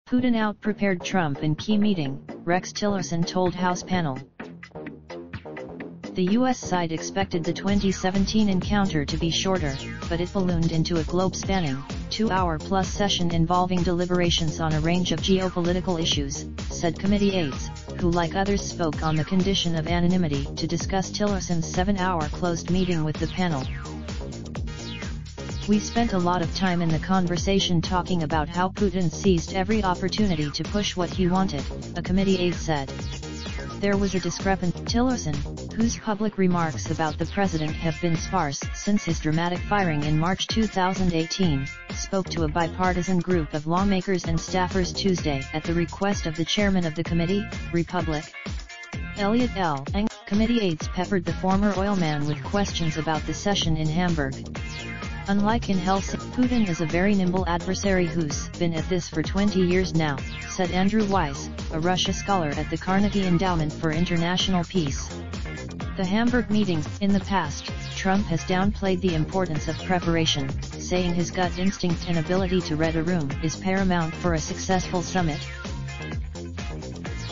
Putin out-prepared Trump in key meeting, Rex Tillerson told House panel. The U.S. side expected the 2017 encounter to be shorter, but it ballooned into a globe-spanning, 2-hour-plus session involving deliberations on a range of geopolitical issues, said committee aides, who like others spoke on the condition of anonymity to discuss Tillerson's 7-hour closed meeting with the panel. We spent a lot of time in the conversation talking about how Putin seized every opportunity to push what he wanted, a committee aide said. There was a discrepancy. Tillerson, whose public remarks about the president have been sparse since his dramatic firing in March 2018, spoke to a bipartisan group of lawmakers and staffers Tuesday at the request of the chairman of the committee, Republic. Elliot L. Committee aides peppered the former oilman with questions about the session in Hamburg. Unlike in Helsinki, Putin is a very nimble adversary who's been at this for 20 years now, said Andrew Weiss, a Russia scholar at the Carnegie Endowment for International Peace. The Hamburg meetings. In the past, Trump has downplayed the importance of preparation, saying his gut instinct and ability to read a room is paramount for a successful summit.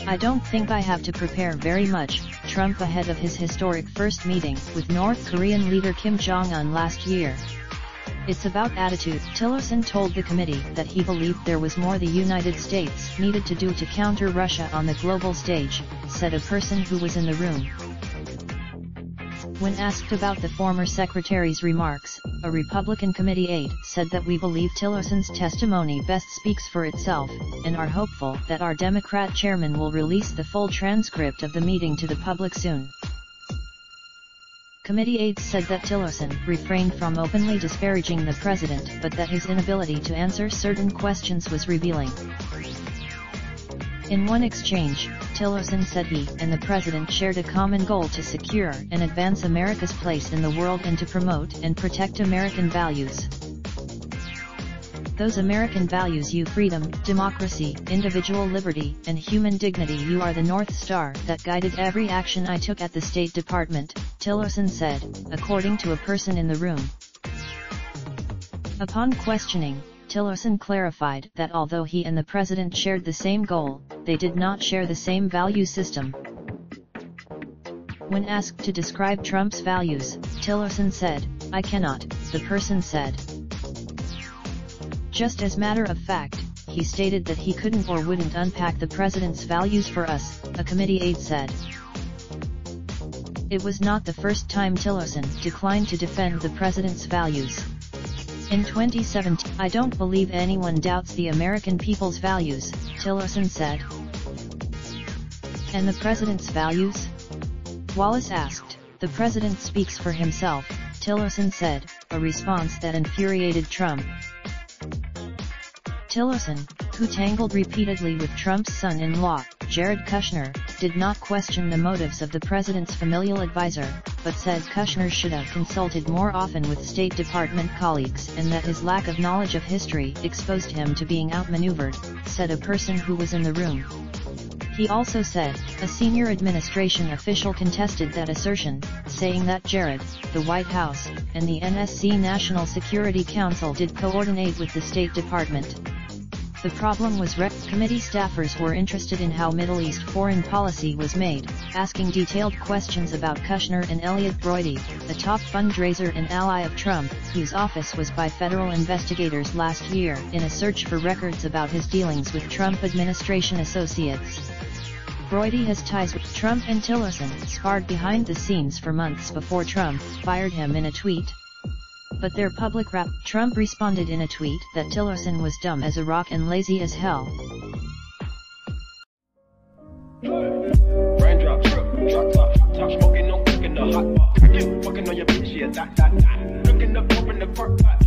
I don't think I have to prepare very much, Trump ahead of his historic first meeting with North Korean leader Kim Jong-un last year. It's about attitude. Tillerson told the committee that he believed there was more the United States needed to do to counter Russia on the global stage, said a person who was in the room. When asked about the former secretary's remarks, a Republican committee aide said that we believe Tillerson's testimony best speaks for itself, and are hopeful that our Democrat chairman will release the full transcript of the meeting to the public soon. Committee aides said that Tillerson refrained from openly disparaging the president, but that his inability to answer certain questions was revealing. In one exchange, Tillerson said he and the president shared a common goal to secure and advance America's place in the world and to promote and protect American values. Those American values: you freedom, democracy, individual liberty, and human dignity. You are the North Star that guided every action I took at the State Department, Tillerson said, according to a person in the room. Upon questioning, Tillerson clarified that although he and the president shared the same goal, they did not share the same value system. When asked to describe Trump's values, Tillerson said, "I cannot," the person said. Just as matter of fact, he stated that he couldn't or wouldn't unpack the president's values for us, a committee aide said. It was not the first time Tillerson declined to defend the president's values. In 2017, "I don't believe anyone doubts the American people's values," Tillerson said. "And the president's values?" Wallace asked. "The president speaks for himself," Tillerson said, a response that infuriated Trump. Tillerson, who tangled repeatedly with Trump's son-in-law, Jared Kushner, did not question the motives of the president's familial advisor, but said Kushner should have consulted more often with State Department colleagues and that his lack of knowledge of history exposed him to being outmaneuvered, said a person who was in the room. He also said, a senior administration official contested that assertion, saying that Jared, the White House, and the NSC National Security Council did coordinate with the State Department. The problem was committee staffers were interested in how Middle East foreign policy was made, asking detailed questions about Kushner and Elliot Broidy, a top fundraiser and ally of Trump, whose office was by federal investigators last year in a search for records about his dealings with Trump administration associates. Broidy has ties with Trump, and Tillerson sparred behind the scenes for months before Trump fired him in a tweet. But their public rap. Trump responded in a tweet that Tillerson was dumb as a rock and lazy as hell. Raindrop, drop top smoking, no cooking the hot pot. Fucking on your bitch, yeah, that. Looking up, open the park pot.